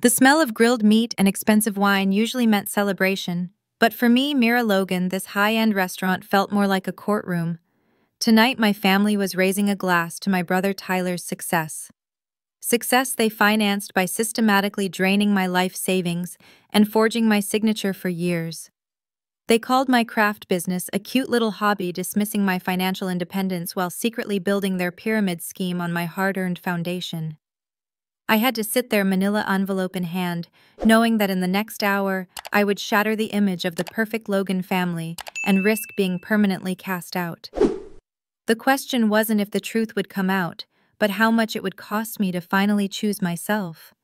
The smell of grilled meat and expensive wine usually meant celebration, but for me, Mira Logan, this high-end restaurant felt more like a courtroom. Tonight, my family was raising a glass to my brother Tyler's success. Success they financed by systematically draining my life savings and forging my signature for years. They called my craft business a cute little hobby, dismissing my financial independence while secretly building their pyramid scheme on my hard-earned foundation. I had to sit there, manila envelope in hand, knowing that in the next hour I would shatter the image of the perfect Logan family and risk being permanently cast out. The question wasn't if the truth would come out, but how much it would cost me to finally choose myself.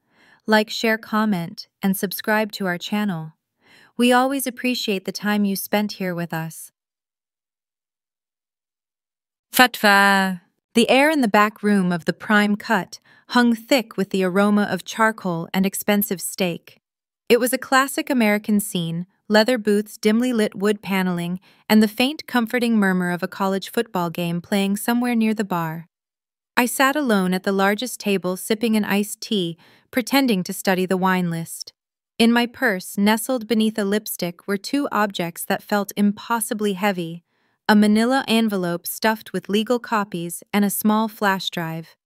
Like, share, comment, and subscribe to our channel. We always appreciate the time you spent here with us. Fatwa. The air in the back room of the Prime Cut hung thick with the aroma of charcoal and expensive steak. It was a classic American scene: leather booths, dimly lit wood paneling, and the faint, comforting murmur of a college football game playing somewhere near the bar. I sat alone at the largest table, sipping an iced tea, pretending to study the wine list. In my purse, nestled beneath a lipstick, were two objects that felt impossibly heavy: a manila envelope stuffed with legal copies and a small flash drive.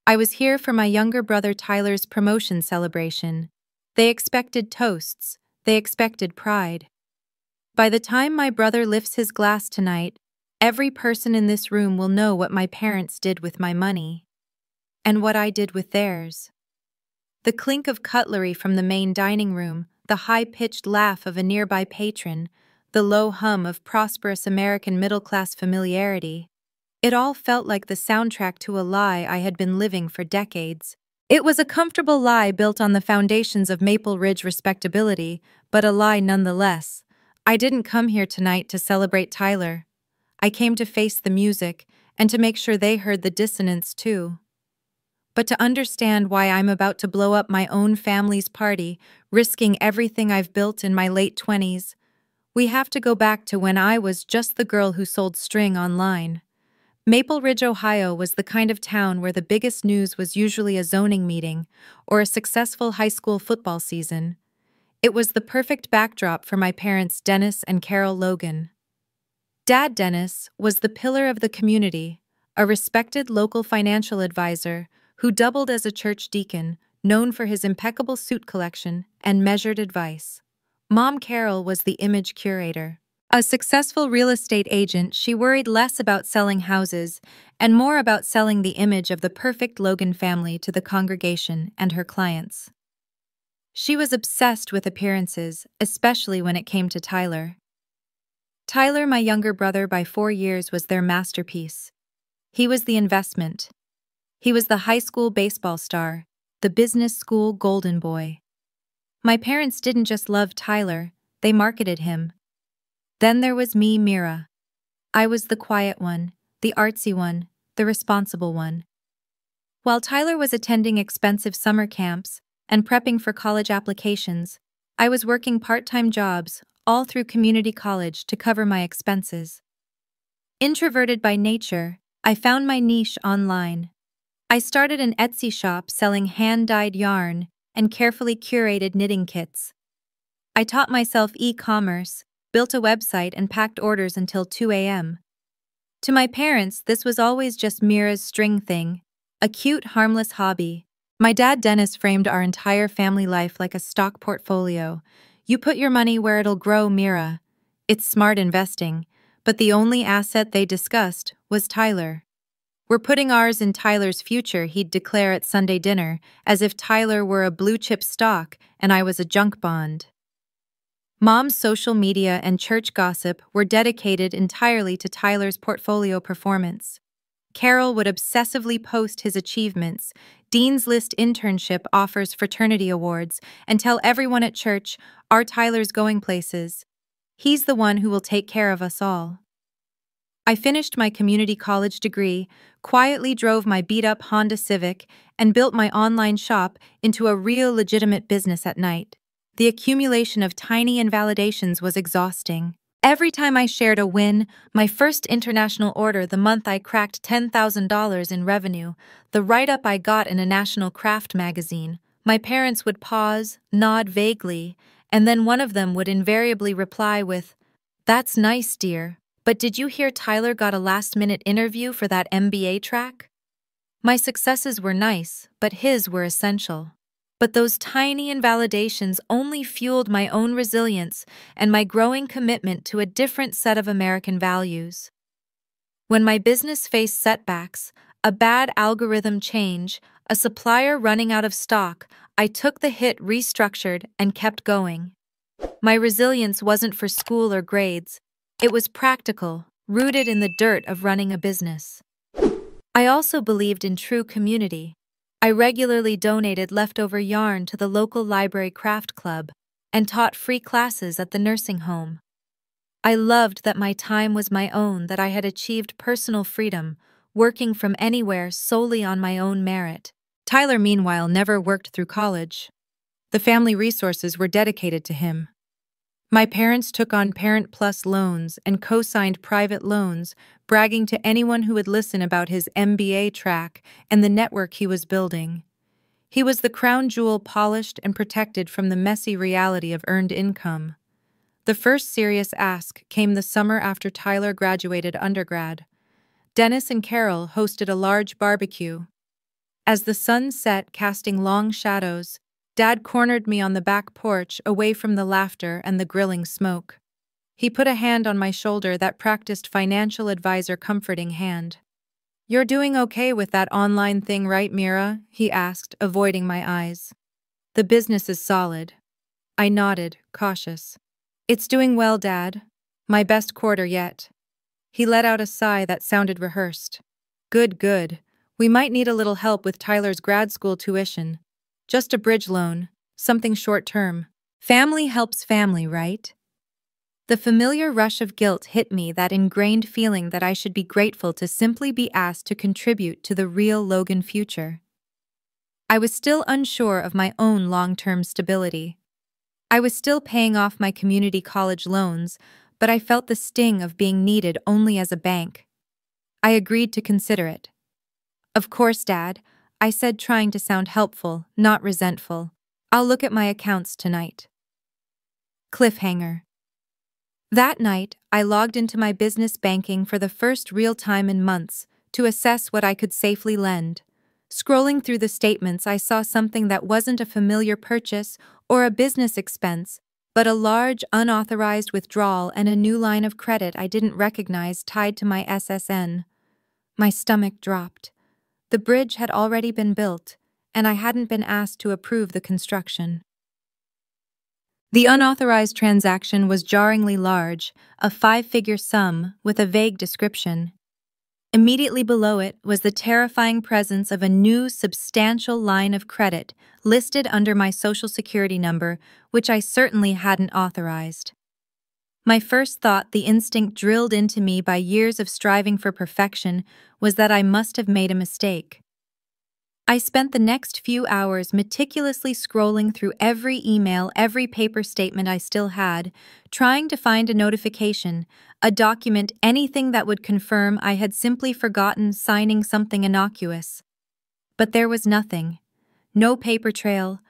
I was here for my younger brother Tyler's promotion celebration. They expected toasts. They expected pride. By the time my brother lifts his glass tonight, every person in this room will know what my parents did with my money, and what I did with theirs. The clink of cutlery from the main dining room, the high-pitched laugh of a nearby patron, the low hum of prosperous American middle-class familiarity. It all felt like the soundtrack to a lie I had been living for decades. It was a comfortable lie built on the foundations of Maple Ridge respectability, but a lie nonetheless. I didn't come here tonight to celebrate Tyler. I came to face the music and to make sure they heard the dissonance too. But to understand why I'm about to blow up my own family's party, risking everything I've built in my late 20s, we have to go back to when I was just the girl who sold string online. Maple Ridge, Ohio was the kind of town where the biggest news was usually a zoning meeting or a successful high school football season. It was the perfect backdrop for my parents, Dennis and Carol Logan. Dad Dennis was the pillar of the community, a respected local financial advisor who doubled as a church deacon, known for his impeccable suit collection and measured advice. Mom Carol was the image curator. A successful real estate agent, she worried less about selling houses and more about selling the image of the perfect Logan family to the congregation and her clients. She was obsessed with appearances, especially when it came to Tyler. Tyler, my younger brother by 4 years, was their masterpiece. He was the investment. He was the high school baseball star, the business school golden boy. My parents didn't just love Tyler, they marketed him. Then there was me, Mira. I was the quiet one, the artsy one, the responsible one. While Tyler was attending expensive summer camps and prepping for college applications, I was working part-time jobs all through community college to cover my expenses. Introverted by nature, I found my niche online. I started an Etsy shop selling hand-dyed yarn and carefully curated knitting kits. I taught myself e-commerce, built a website, and packed orders until 2 a.m. To my parents, this was always just Mira's string thing, a cute, harmless hobby. My dad Dennis framed our entire family life like a stock portfolio. You put your money where it'll grow, Mira. It's smart investing, but the only asset they discussed was Tyler. We're putting ours in Tyler's future, he'd declare at Sunday dinner, as if Tyler were a blue-chip stock and I was a junk bond. Mom's social media and church gossip were dedicated entirely to Tyler's portfolio performance. Carol would obsessively post his achievements, Dean's List internship offers, fraternity awards, and tell everyone at church, our Tyler's going places. He's the one who will take care of us all. I finished my community college degree, quietly drove my beat-up Honda Civic, and built my online shop into a real legitimate business at night. The accumulation of tiny invalidations was exhausting. Every time I shared a win, my first international order the month I cracked $10,000 in revenue, the write-up I got in a national craft magazine, My parents would pause, nod vaguely, and then one of them would invariably reply with, "That's nice, dear, but did you hear Tyler got a last-minute interview for that MBA track?" My successes were nice, but his were essential. But those tiny invalidations only fueled my own resilience and my growing commitment to a different set of American values. When my business faced setbacks, a bad algorithm change, a supplier running out of stock, I took the hit, restructured, and kept going. My resilience wasn't for school or grades. It was practical, rooted in the dirt of running a business. I also believed in true community. I regularly donated leftover yarn to the local library craft club and taught free classes at the nursing home. I loved that my time was my own, that I had achieved personal freedom, working from anywhere solely on my own merit. Tyler, meanwhile, never worked through college. The family resources were dedicated to him. My parents took on Parent Plus loans and co-signed private loans, bragging to anyone who would listen about his MBA track and the network he was building. He was the crown jewel, polished and protected from the messy reality of earned income. The first serious ask came the summer after Tyler graduated undergrad. Dennis and Carol hosted a large barbecue. As the sun set, casting long shadows, Dad cornered me on the back porch, away from the laughter and the grilling smoke. He put a hand on my shoulder, that practiced financial advisor comforting hand. "You're doing okay with that online thing, right, Mira?" he asked, avoiding my eyes. "The business is solid." I nodded, cautious. "It's doing well, Dad. My best quarter yet." He let out a sigh that sounded rehearsed. "Good, good. We might need a little help with Tyler's grad school tuition. Just a bridge loan, something short-term. Family helps family, right?" The familiar rush of guilt hit me, that ingrained feeling that I should be grateful to simply be asked to contribute to the real Logan future. I was still unsure of my own long-term stability. I was still paying off my community college loans, but I felt the sting of being needed only as a bank. I agreed to consider it. "Of course, Dad," I said, trying to sound helpful, not resentful. "I'll look at my accounts tonight." Cliffhanger. That night, I logged into my business banking for the first real time in months to assess what I could safely lend. Scrolling through the statements, I saw something that wasn't a familiar purchase or a business expense, but a large, unauthorized withdrawal and a new line of credit I didn't recognize tied to my SSN. My stomach dropped. The bridge had already been built, and I hadn't been asked to approve the construction. The unauthorized transaction was jarringly large, a 5-figure sum with a vague description. Immediately below it was the terrifying presence of a new, substantial line of credit listed under my Social Security number, which I certainly hadn't authorized. My first thought, the instinct drilled into me by years of striving for perfection, was that I must have made a mistake. I spent the next few hours meticulously scrolling through every email, every paper statement I still had, trying to find a notification, a document, anything that would confirm I had simply forgotten signing something innocuous. But there was nothing. No paper trail,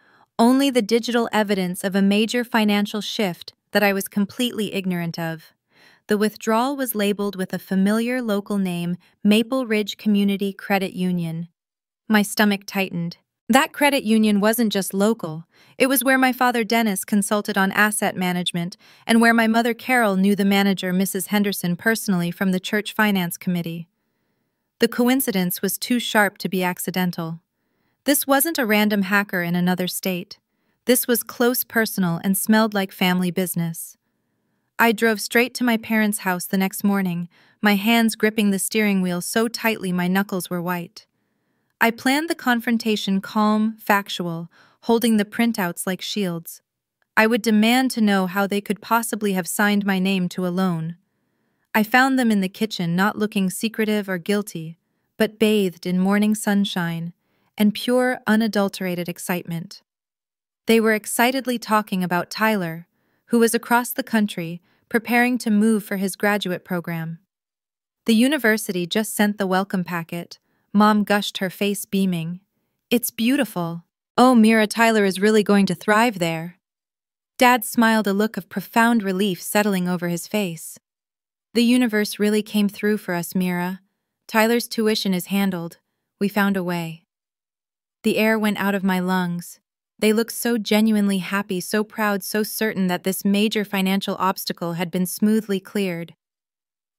only the digital evidence of a major financial shift that I was completely ignorant of. The withdrawal was labeled with a familiar local name, Maple Ridge Community Credit Union. My stomach tightened. That credit union wasn't just local. It was where my father Dennis consulted on asset management and where my mother Carol knew the manager, Mrs. Henderson, personally from the church finance committee. The coincidence was too sharp to be accidental. This wasn't a random hacker in another state. This was close, personal, and smelled like family business. I drove straight to my parents' house the next morning, my hands gripping the steering wheel so tightly my knuckles were white. I planned the confrontation calm, factual, holding the printouts like shields. I would demand to know how they could possibly have signed my name to a loan. I found them in the kitchen, not looking secretive or guilty, but bathed in morning sunshine and pure, unadulterated excitement. They were excitedly talking about Tyler, who was across the country, preparing to move for his graduate program. The university just sent the welcome packet. Mom gushed, her face beaming. "It's beautiful." Oh, Mira, Tyler is really going to thrive there. Dad smiled, a look of profound relief settling over his face. The universe really came through for us, Mira. Tyler's tuition is handled. We found a way. The air went out of my lungs. They looked so genuinely happy, so proud, so certain that this major financial obstacle had been smoothly cleared.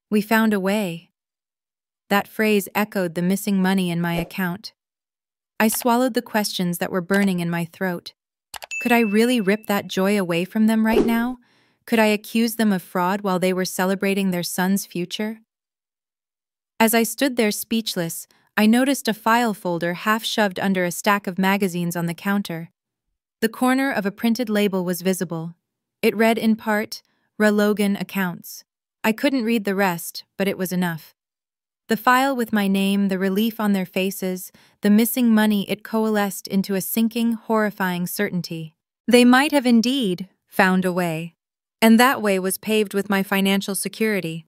We found a way. That phrase echoed the missing money in my account. I swallowed the questions that were burning in my throat. Could I really rip that joy away from them right now? Could I accuse them of fraud while they were celebrating their son's future? As I stood there speechless, I noticed a file folder half shoved under a stack of magazines on the counter. The corner of a printed label was visible. It read in part, Mira Logan Accounts. I couldn't read the rest, but it was enough. The file with my name, the relief on their faces, the missing money, it coalesced into a sinking, horrifying certainty. They might have indeed found a way. And that way was paved with my financial security.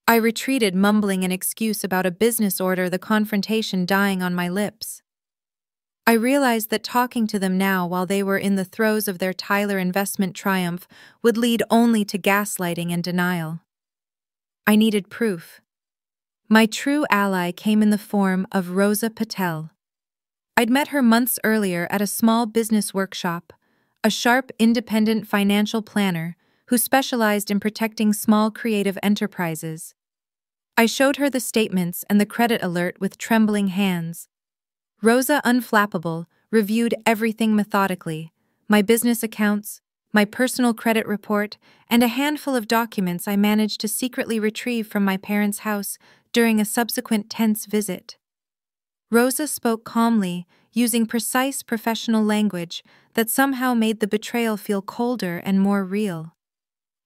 I retreated, mumbling an excuse about a business order, the confrontation dying on my lips. I realized that talking to them now while they were in the throes of their Tyler investment triumph would lead only to gaslighting and denial. I needed proof. My true ally came in the form of Rosa Patel. I'd met her months earlier at a small business workshop, a sharp, independent financial planner who specialized in protecting small creative enterprises. I showed her the statements and the credit alert with trembling hands. Rosa, unflappable, reviewed everything methodically, my business accounts, my personal credit report, and a handful of documents I managed to secretly retrieve from my parents' house during a subsequent tense visit. Rosa spoke calmly, using precise professional language that somehow made the betrayal feel colder and more real.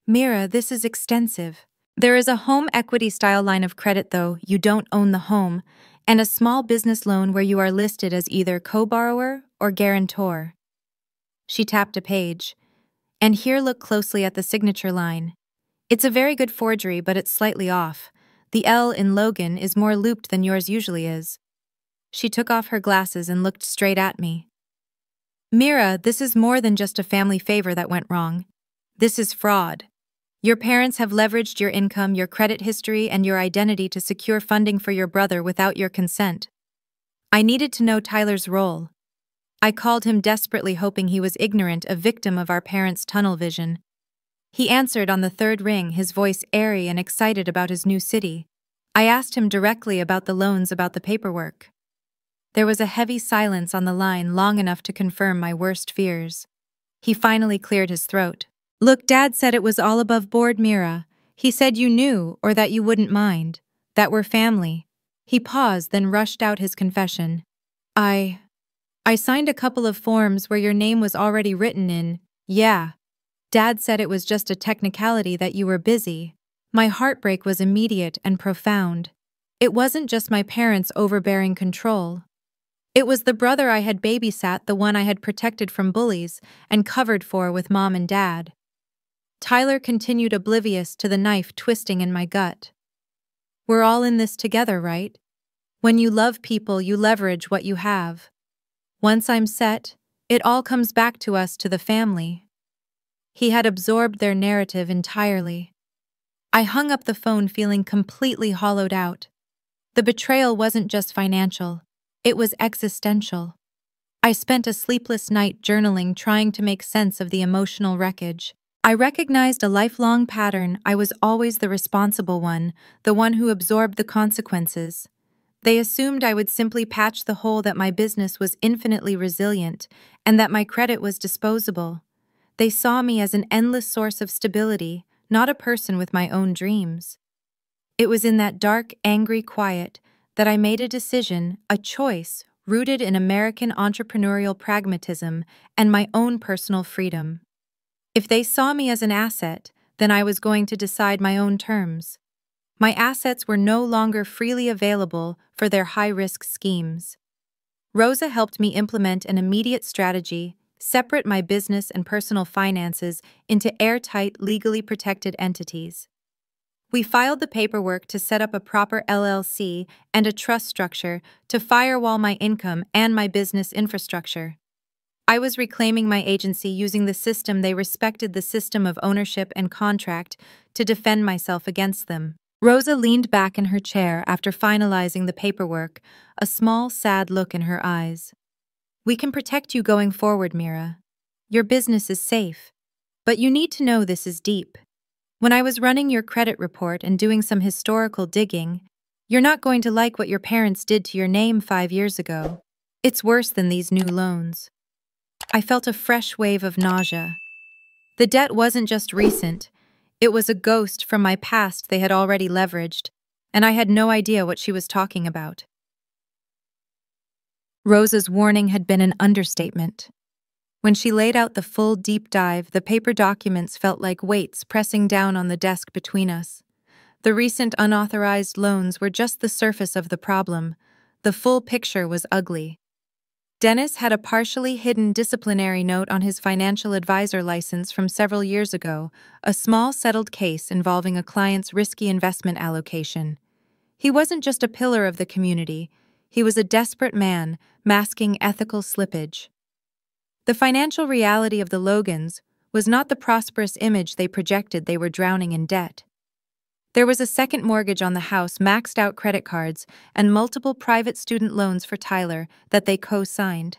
Mira, this is extensive. There is a home equity-style line of credit, though you don't own the home, and a small business loan where you are listed as either co-borrower or guarantor. She tapped a page. And here, look closely at the signature line. It's a very good forgery, but it's slightly off. The L in Logan is more looped than yours usually is. She took off her glasses and looked straight at me. Mira, this is more than just a family favor that went wrong. This is fraud. Your parents have leveraged your income, your credit history, and your identity to secure funding for your brother without your consent. I needed to know Tyler's role. I called him desperately, hoping he was ignorant, a victim of our parents' tunnel vision. He answered on the third ring, his voice airy and excited about his new city. I asked him directly about the loans, about the paperwork. There was a heavy silence on the line, long enough to confirm my worst fears. He finally cleared his throat. Look, Dad said it was all above board, Mira. He said you knew, or that you wouldn't mind. That we're family. He paused, then rushed out his confession. I signed a couple of forms where your name was already written in. Yeah. Dad said it was just a technicality, that you were busy. My heartbreak was immediate and profound. It wasn't just my parents' overbearing control. It was the brother I had babysat, the one I had protected from bullies and covered for with Mom and Dad. Tyler continued, oblivious to the knife twisting in my gut. We're all in this together, right? When you love people, you leverage what you have. Once I'm set, it all comes back to us, to the family. He had absorbed their narrative entirely. I hung up the phone, feeling completely hollowed out. The betrayal wasn't just financial. It was existential. I spent a sleepless night journaling, trying to make sense of the emotional wreckage. I recognized a lifelong pattern. I was always the responsible one, the one who absorbed the consequences. They assumed I would simply patch the hole, that my business was infinitely resilient, and that my credit was disposable. They saw me as an endless source of stability, not a person with my own dreams. It was in that dark, angry quiet that I made a decision, a choice, rooted in American entrepreneurial pragmatism and my own personal freedom. If they saw me as an asset, then I was going to decide my own terms. My assets were no longer freely available for their high-risk schemes. Rosa helped me implement an immediate strategy, separate my business and personal finances into airtight, legally protected entities. We filed the paperwork to set up a proper LLC and a trust structure to firewall my income and my business infrastructure. I was reclaiming my agency using the system they respected the system of ownership and contract to defend myself against them. Rosa leaned back in her chair after finalizing the paperwork, a small, sad look in her eyes. We can protect you going forward, Mira. Your business is safe. But you need to know this is deep. When I was running your credit report and doing some historical digging, you're not going to like what your parents did to your name 5 years ago. It's worse than these new loans. I felt a fresh wave of nausea. The debt wasn't just recent. It was a ghost from my past they had already leveraged, and I had no idea what she was talking about. Rosa's warning had been an understatement. When she laid out the full deep dive, the paper documents felt like weights pressing down on the desk between us. The recent unauthorized loans were just the surface of the problem. The full picture was ugly. Dennis had a partially hidden disciplinary note on his financial advisor license from several years ago, a small settled case involving a client's risky investment allocation. He wasn't just a pillar of the community, he was a desperate man, masking ethical slippage. The financial reality of the Logans was not the prosperous image they projected. They were drowning in debt. There was a second mortgage on the house, maxed out credit cards, and multiple private student loans for Tyler that they co-signed.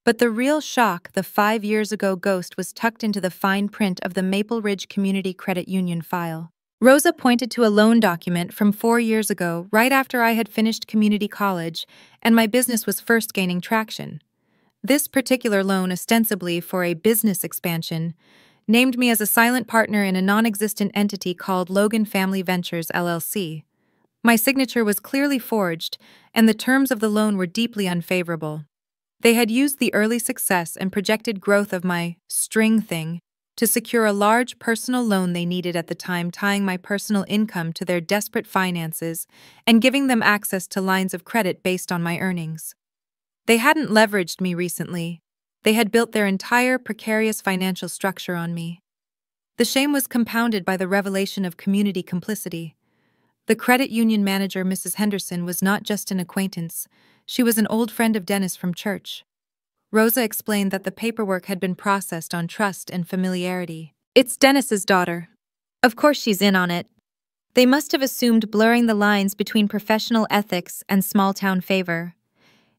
But the real shock, the 5 years ago ghost, was tucked into the fine print of the Maple Ridge Community Credit Union file. Rosa pointed to a loan document from 4 years ago, right after I had finished community college and my business was first gaining traction. This particular loan, ostensibly for a business expansion, named me as a silent partner in a non-existent entity called Logan Family Ventures, LLC. My signature was clearly forged, and the terms of the loan were deeply unfavorable. They had used the early success and projected growth of my string thing to secure a large personal loan they needed at the time, tying my personal income to their desperate finances and giving them access to lines of credit based on my earnings. They hadn't leveraged me recently. They had built their entire precarious financial structure on me. The shame was compounded by the revelation of community complicity. The credit union manager, Mrs. Henderson, was not just an acquaintance. She was an old friend of Dennis from church. Rosa explained that the paperwork had been processed on trust and familiarity. It's Dennis's daughter. Of course she's in on it. They must have assumed blurring the lines between professional ethics and small-town favor.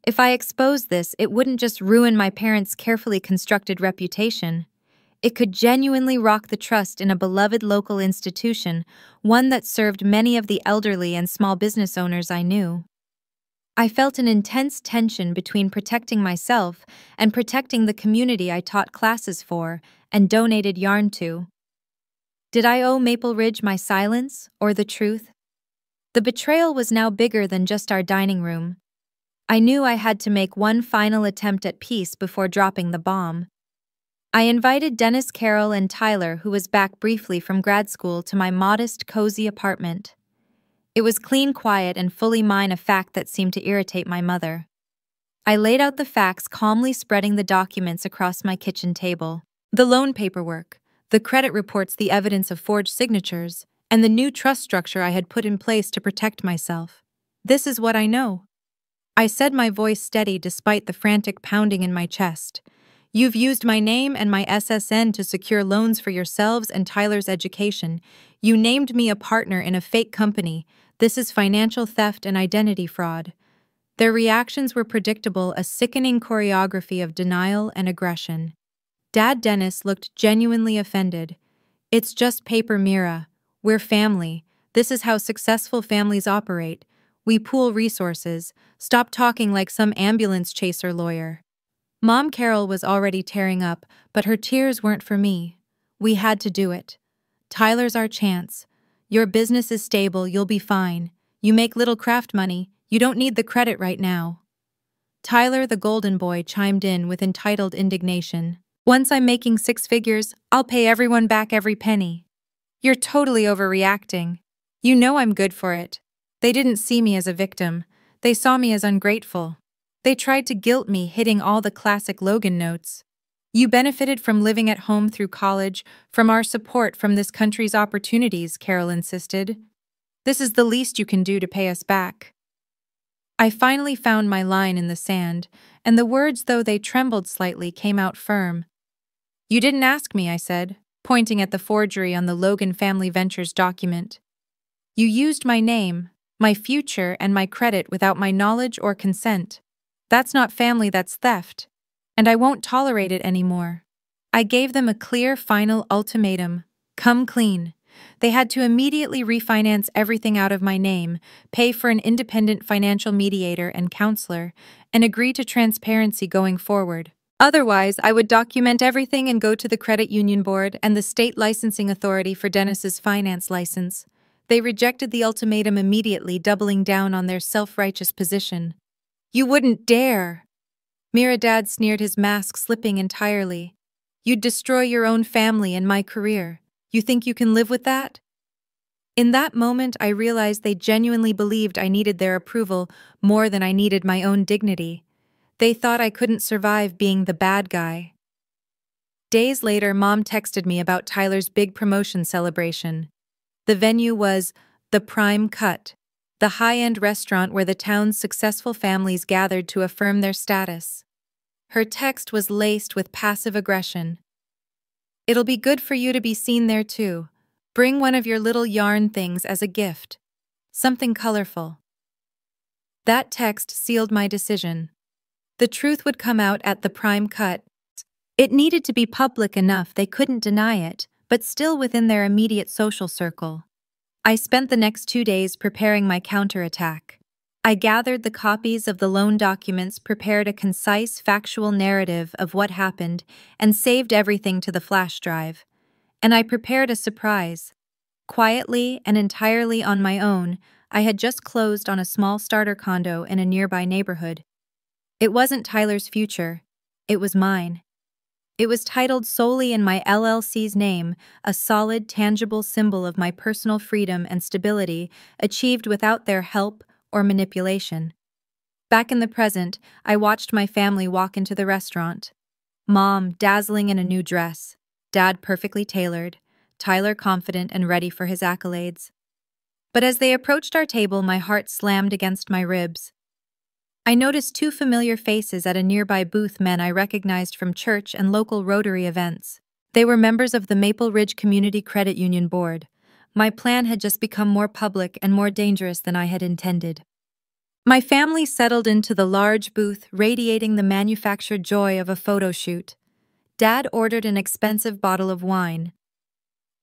If I exposed this, it wouldn't just ruin my parents' carefully constructed reputation. It could genuinely rock the trust in a beloved local institution, one that served many of the elderly and small business owners I knew. I felt an intense tension between protecting myself and protecting the community I taught classes for and donated yarn to. Did I owe Maple Ridge my silence or the truth? The betrayal was now bigger than just our dining room. I knew I had to make one final attempt at peace before dropping the bomb. I invited Dennis, Carol, and Tyler, who was back briefly from grad school, to my modest, cozy apartment. It was clean, quiet, and fully mine, a fact that seemed to irritate my mother. I laid out the facts, calmly spreading the documents across my kitchen table. The loan paperwork, the credit reports, the evidence of forged signatures, and the new trust structure I had put in place to protect myself. This is what I know. I said, my voice steady despite the frantic pounding in my chest. You've used my name and my SSN to secure loans for yourselves and Tyler's education. You named me a partner in a fake company. This is financial theft and identity fraud. Their reactions were predictable, a sickening choreography of denial and aggression. Dad Dennis looked genuinely offended. It's just paper, Mira. We're family. This is how successful families operate. We pool resources. Stop talking like some ambulance chaser lawyer. Mom Carol was already tearing up, but her tears weren't for me. We had to do it. Tyler's our chance. Your business is stable, you'll be fine. You make little craft money, you don't need the credit right now. Tyler, the golden boy, chimed in with entitled indignation. Once I'm making 6 figures, I'll pay everyone back every penny. You're totally overreacting. You know I'm good for it. They didn't see me as a victim. They saw me as ungrateful. They tried to guilt me, hitting all the classic Logan notes. You benefited from living at home through college, from our support, from this country's opportunities, Carol insisted. This is the least you can do to pay us back. I finally found my line in the sand, and the words, though they trembled slightly, came out firm. "You didn't ask me," I said, pointing at the forgery on the Logan Family Ventures document. "You used my name, my future, and my credit without my knowledge or consent. That's not family, that's theft. And I won't tolerate it anymore." I gave them a clear, final ultimatum: come clean. They had to immediately refinance everything out of my name, pay for an independent financial mediator and counselor, and agree to transparency going forward. Otherwise, I would document everything and go to the credit union board and the state licensing authority for Dennis's finance license. They rejected the ultimatum immediately, doubling down on their self-righteous position. "You wouldn't dare!" Mira Dad sneered, his mask slipping entirely. "You'd destroy your own family and my career. You think you can live with that?" In that moment, I realized they genuinely believed I needed their approval more than I needed my own dignity. They thought I couldn't survive being the bad guy. Days later, Mom texted me about Tyler's big promotion celebration. The venue was the Prime Cut, the high-end restaurant where the town's successful families gathered to affirm their status. Her text was laced with passive aggression. "It'll be good for you to be seen there too. Bring one of your little yarn things as a gift. Something colorful." That text sealed my decision. The truth would come out at the Prime Cut. It needed to be public enough they couldn't deny it, but still within their immediate social circle. I spent the next 2 days preparing my counterattack. I gathered the copies of the loan documents, prepared a concise, factual narrative of what happened, and saved everything to the flash drive. And I prepared a surprise. Quietly and entirely on my own, I had just closed on a small starter condo in a nearby neighborhood. It wasn't Tyler's future. It was mine. It was titled solely in my LLC's name, a solid, tangible symbol of my personal freedom and stability, achieved without their help or manipulation. Back in the present, I watched my family walk into the restaurant. Mom, dazzling in a new dress. Dad, perfectly tailored. Tyler, confident and ready for his accolades. But as they approached our table, my heart slammed against my ribs. I noticed 2 familiar faces at a nearby booth, men I recognized from church and local Rotary events. They were members of the Maple Ridge Community Credit Union Board. My plan had just become more public and more dangerous than I had intended. My family settled into the large booth, radiating the manufactured joy of a photo shoot. Dad ordered an expensive bottle of wine.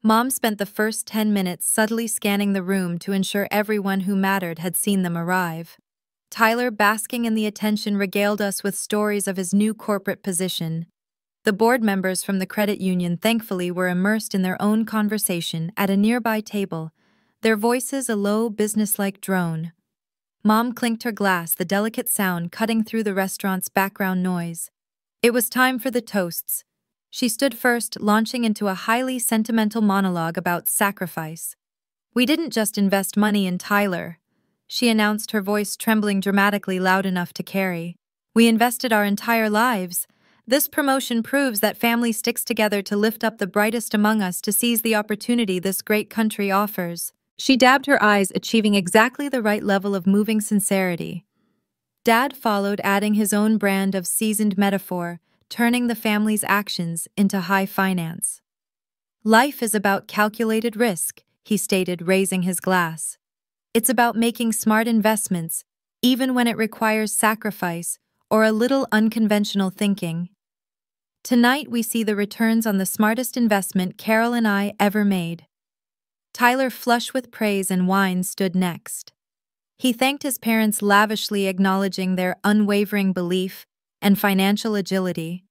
Mom spent the first 10 minutes subtly scanning the room to ensure everyone who mattered had seen them arrive. Tyler, basking in the attention, regaled us with stories of his new corporate position. The board members from the credit union, thankfully, were immersed in their own conversation at a nearby table, their voices a low, businesslike drone. Mom clinked her glass, the delicate sound cutting through the restaurant's background noise. It was time for the toasts. She stood first, launching into a highly sentimental monologue about sacrifice. "We didn't just invest money in Tyler," she announced, her voice trembling dramatically loud enough to carry. "We invested our entire lives. This promotion proves that family sticks together to lift up the brightest among us, to seize the opportunity this great country offers." She dabbed her eyes, achieving exactly the right level of moving sincerity. Dad followed, adding his own brand of seasoned metaphor, turning the family's actions into high finance. "Life is about calculated risk," he stated, raising his glass. "It's about making smart investments, even when it requires sacrifice or a little unconventional thinking. Tonight we see the returns on the smartest investment Carol and I ever made." Tyler, flush with praise and wine, stood next. He thanked his parents lavishly, acknowledging their unwavering belief and financial agility.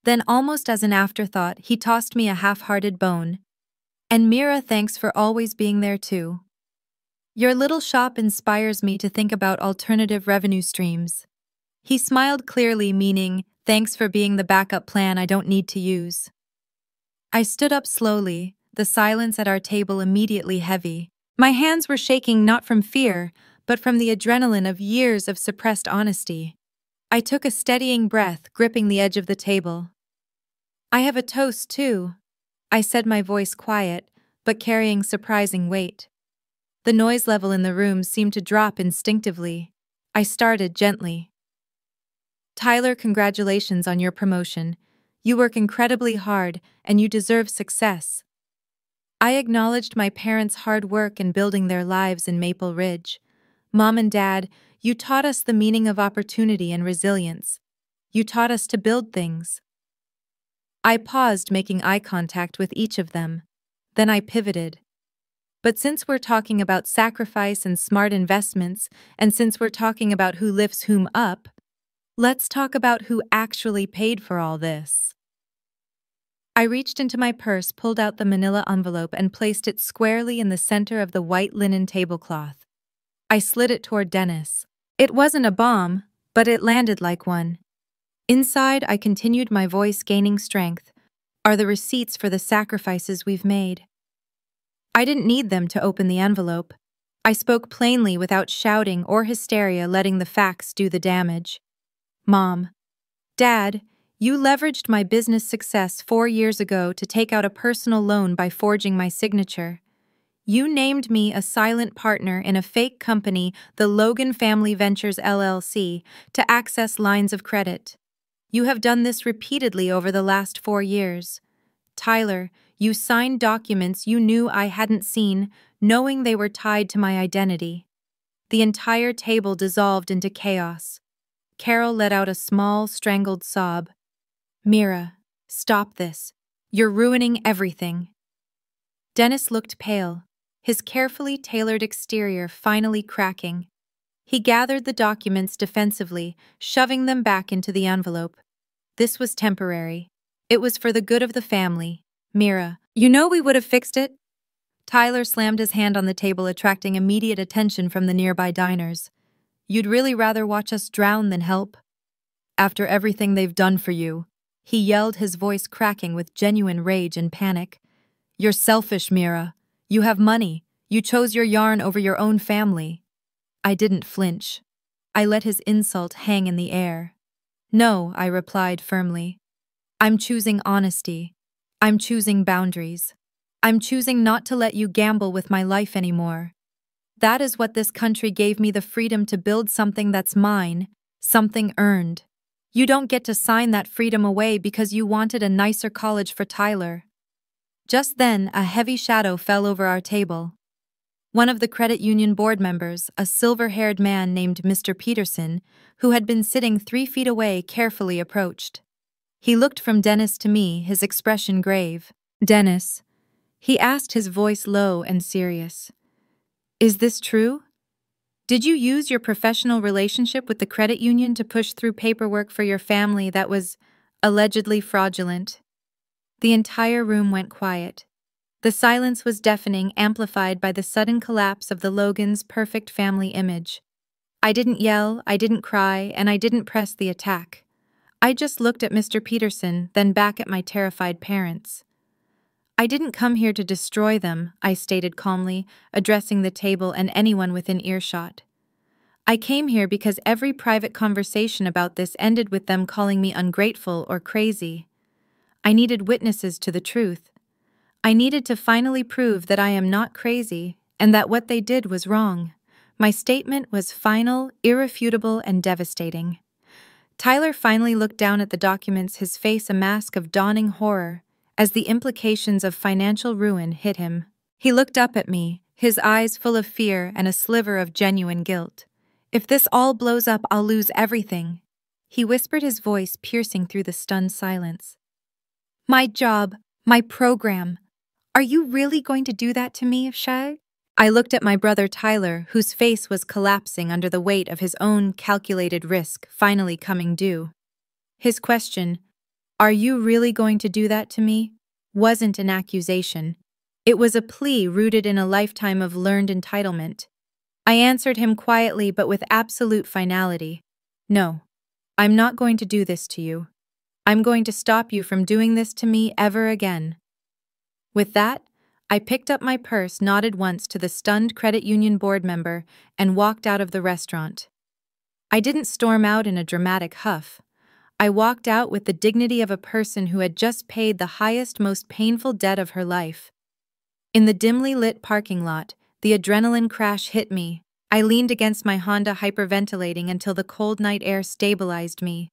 Then, almost as an afterthought, he tossed me a half-hearted bone. "And Mira, thanks for always being there too. Your little shop inspires me to think about alternative revenue streams." He smiled clearly, meaning, "Thanks for being the backup plan I don't need to use." I stood up slowly, the silence at our table immediately heavy. My hands were shaking, not from fear, but from the adrenaline of years of suppressed honesty. I took a steadying breath, gripping the edge of the table. "I have a toast, too," I said, my voice quiet, but carrying surprising weight. The noise level in the room seemed to drop instinctively. I started gently. Tyler, congratulations on your promotion. You work incredibly hard, and you deserve success. I acknowledged my parents' hard work in building their lives in Maple Ridge. Mom and Dad, you taught us the meaning of opportunity and resilience. You taught us to build things. I paused, making eye contact with each of them. Then I pivoted. But since we're talking about sacrifice and smart investments, and since we're talking about who lifts whom up, let's talk about who actually paid for all this. I reached into my purse, pulled out the manila envelope, and placed it squarely in the center of the white linen tablecloth. I slid it toward Dennis. It wasn't a bomb, but it landed like one. Inside, I continued, my voice gaining strength, are the receipts for the sacrifices we've made. I didn't need them to open the envelope. I spoke plainly without shouting or hysteria, letting the facts do the damage. Mom, Dad, you leveraged my business success 4 years ago to take out a personal loan by forging my signature. You named me a silent partner in a fake company, the Logan Family Ventures LLC, to access lines of credit. You have done this repeatedly over the last 4 years. Tyler, you signed documents you knew I hadn't seen, knowing they were tied to my identity. The entire table dissolved into chaos. Carol let out a small, strangled sob. Mira, stop this. You're ruining everything. Dennis looked pale, his carefully tailored exterior finally cracking. He gathered the documents defensively, shoving them back into the envelope. This was temporary. It was for the good of the family. Mira, you know we would have fixed it? Tyler slammed his hand on the table, attracting immediate attention from the nearby diners. You'd really rather watch us drown than help? After everything they've done for you, he yelled, his voice cracking with genuine rage and panic. You're selfish, Mira. You have money. You chose your yarn over your own family. I didn't flinch. I let his insult hang in the air. No, I replied firmly. I'm choosing honesty. I'm choosing boundaries. I'm choosing not to let you gamble with my life anymore. That is what this country gave me, the freedom to build something that's mine, something earned. You don't get to sign that freedom away because you wanted a nicer college for Tyler. Just then, a heavy shadow fell over our table. One of the credit union board members, a silver-haired man named Mr. Peterson, who had been sitting 3 feet away, carefully approached. He looked from Dennis to me, his expression grave. Dennis, he asked, his voice low and serious. Is this true? Did you use your professional relationship with the credit union to push through paperwork for your family that was allegedly fraudulent? The entire room went quiet. The silence was deafening, amplified by the sudden collapse of the Logan's perfect family image. I didn't yell, I didn't cry, and I didn't press the attack. I just looked at Mr. Peterson, then back at my terrified parents. I didn't come here to destroy them, I stated calmly, addressing the table and anyone within earshot. I came here because every private conversation about this ended with them calling me ungrateful or crazy. I needed witnesses to the truth. I needed to finally prove that I am not crazy and that what they did was wrong. My statement was final, irrefutable, and devastating. Tyler finally looked down at the documents, his face a mask of dawning horror, as the implications of financial ruin hit him. He looked up at me, his eyes full of fear and a sliver of genuine guilt. If this all blows up, I'll lose everything, he whispered, his voice piercing through the stunned silence. My job, my program. Are you really going to do that to me, Shay? I looked at my brother Tyler, whose face was collapsing under the weight of his own calculated risk finally coming due. His question, "Are you really going to do that to me?" wasn't an accusation. It was a plea rooted in a lifetime of learned entitlement. I answered him quietly but with absolute finality. No, I'm not going to do this to you. I'm going to stop you from doing this to me ever again. With that, I picked up my purse, nodded once to the stunned credit union board member, and walked out of the restaurant. I didn't storm out in a dramatic huff. I walked out with the dignity of a person who had just paid the highest, most painful debt of her life. In the dimly lit parking lot, the adrenaline crash hit me. I leaned against my Honda hyperventilating until the cold night air stabilized me.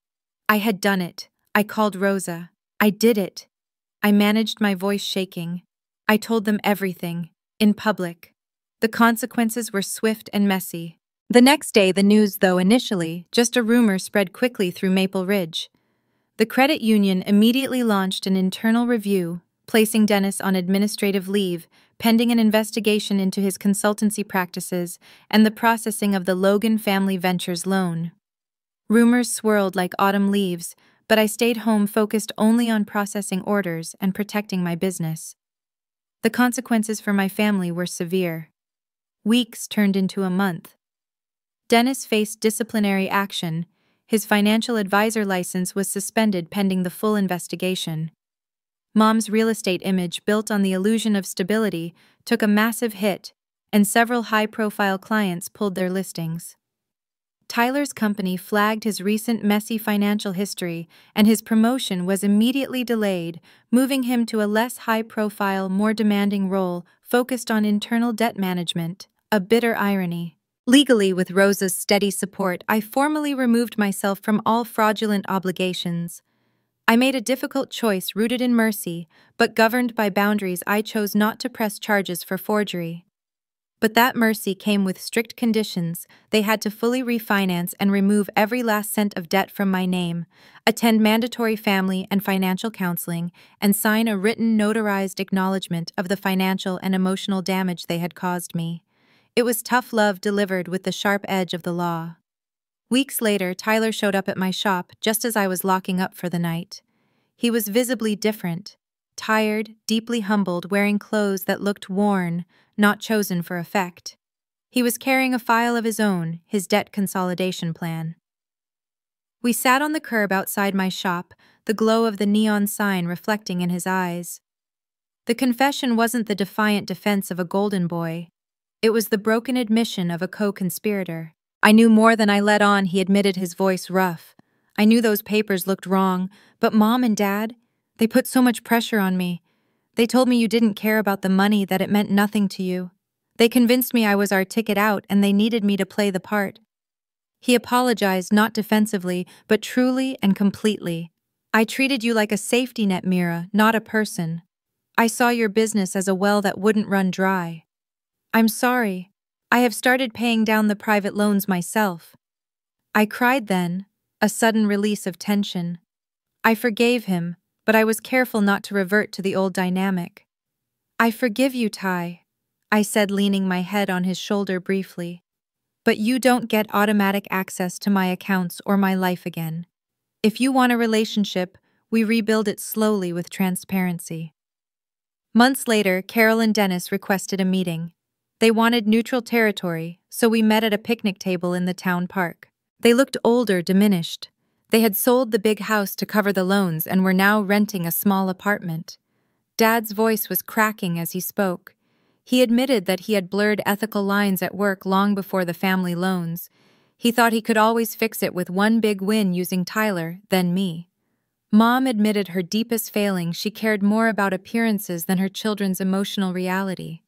I had done it. I called Rosa. I did it. I managed my voice shaking. I told them everything, in public. The consequences were swift and messy. The next day, the news, though initially just a rumor, spread quickly through Maple Ridge. The credit union immediately launched an internal review, placing Dennis on administrative leave, pending an investigation into his consultancy practices and the processing of the Logan Family Ventures loan. Rumors swirled like autumn leaves, but I stayed home focused only on processing orders and protecting my business. The consequences for my family were severe. Weeks turned into a month. Dennis faced disciplinary action. His financial advisor license was suspended pending the full investigation. Mom's real estate image, built on the illusion of stability, took a massive hit, and several high-profile clients pulled their listings. Tyler's company flagged his recent messy financial history, and his promotion was immediately delayed, moving him to a less high-profile, more demanding role focused on internal debt management, a bitter irony. Legally, with Rosa's steady support, I formally removed myself from all fraudulent obligations. I made a difficult choice rooted in mercy, but governed by boundaries. I chose not to press charges for forgery. But that mercy came with strict conditions. They had to fully refinance and remove every last cent of debt from my name, attend mandatory family and financial counseling, and sign a written, notarized acknowledgement of the financial and emotional damage they had caused me. It was tough love delivered with the sharp edge of the law. Weeks later, Tyler showed up at my shop just as I was locking up for the night. He was visibly different, tired, deeply humbled, wearing clothes that looked worn, not chosen for effect. He was carrying a file of his own, his debt consolidation plan. We sat on the curb outside my shop, the glow of the neon sign reflecting in his eyes. The confession wasn't the defiant defense of a golden boy. It was the broken admission of a co-conspirator. I knew more than I let on, he admitted, his voice rough. I knew those papers looked wrong, but Mom and Dad, they put so much pressure on me. They told me you didn't care about the money, that it meant nothing to you. They convinced me I was our ticket out and they needed me to play the part. He apologized, not defensively, but truly and completely. I treated you like a safety net, Mira, not a person. I saw your business as a well that wouldn't run dry. I'm sorry. I have started paying down the private loans myself. I cried then, a sudden release of tension. I forgave him, but I was careful not to revert to the old dynamic. I forgive you, Ty, I said, leaning my head on his shoulder briefly. But you don't get automatic access to my accounts or my life again. If you want a relationship, we rebuild it slowly with transparency. Months later, Carol and Dennis requested a meeting. They wanted neutral territory, so we met at a picnic table in the town park. They looked older, diminished. They had sold the big house to cover the loans and were now renting a small apartment. Dad's voice was cracking as he spoke. He admitted that he had blurred ethical lines at work long before the family loans. He thought he could always fix it with one big win using Tyler, then me. Mom admitted her deepest failing: she cared more about appearances than her children's emotional reality.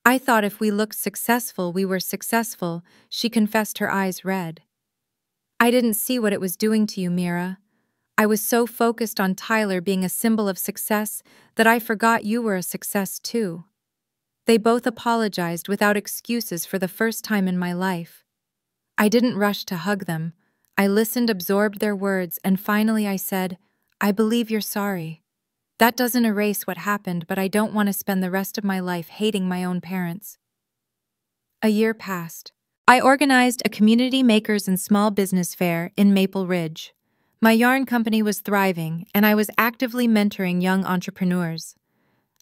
I thought if we looked successful, we were successful, she confessed, her eyes red. I didn't see what it was doing to you, Mira. I was so focused on Tyler being a symbol of success that I forgot you were a success too. They both apologized without excuses for the first time in my life. I didn't rush to hug them. I listened, absorbed their words, and finally I said, I believe you're sorry. That doesn't erase what happened, but I don't want to spend the rest of my life hating my own parents. A year passed. I organized a community makers and small business fair in Maple Ridge. My yarn company was thriving, and I was actively mentoring young entrepreneurs.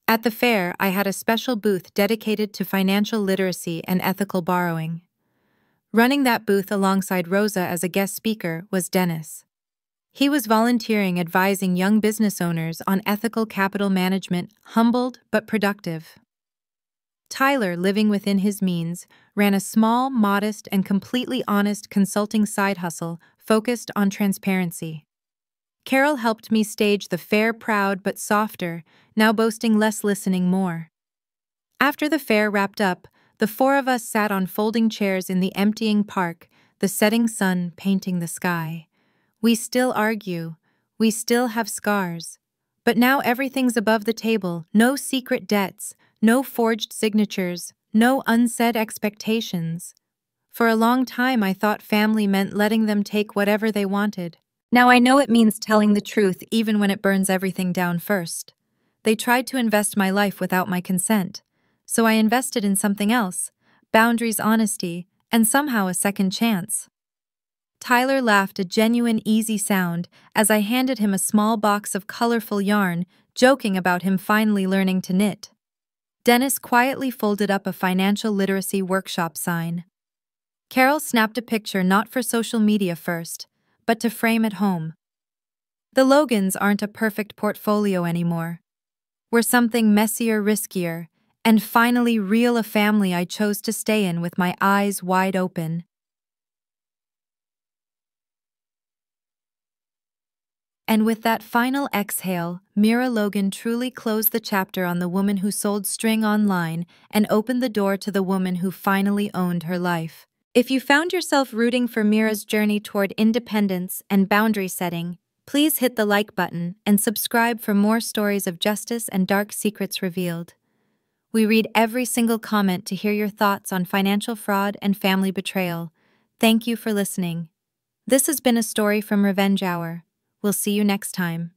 At the fair, I had a special booth dedicated to financial literacy and ethical borrowing. Running that booth alongside Rosa as a guest speaker was Dennis. He was volunteering, advising young business owners on ethical capital management, humbled but productive. Tyler, living within his means, ran a small, modest, and completely honest consulting side hustle focused on transparency. Carol helped me stage the fair, proud but softer, now boasting less, listening more. After the fair wrapped up, The four of us sat on folding chairs in the emptying park, the setting sun painting the sky. We still argue. We still have scars. But now everything's above the table. No secret debts, no forged signatures, no unsaid expectations. For a long time, I thought family meant letting them take whatever they wanted. Now I know it means telling the truth even when it burns everything down first. They tried to invest my life without my consent, so I invested in something else: boundaries, honesty, and somehow a second chance. Tyler laughed, a genuine, easy sound, as I handed him a small box of colorful yarn, joking about him finally learning to knit. Dennis quietly folded up a financial literacy workshop sign. Carol snapped a picture not for social media first, but to frame at home. The Logans aren't a perfect portfolio anymore. We're something messier, riskier, and finally real, a family I chose to stay in with my eyes wide open. And with that final exhale, Mira Logan truly closed the chapter on the woman who sold string online and opened the door to the woman who finally owned her life. If you found yourself rooting for Mira's journey toward independence and boundary setting, please hit the like button and subscribe for more stories of justice and dark secrets revealed. We read every single comment to hear your thoughts on financial fraud and family betrayal. Thank you for listening. This has been a story from Revenge Hour. We'll see you next time.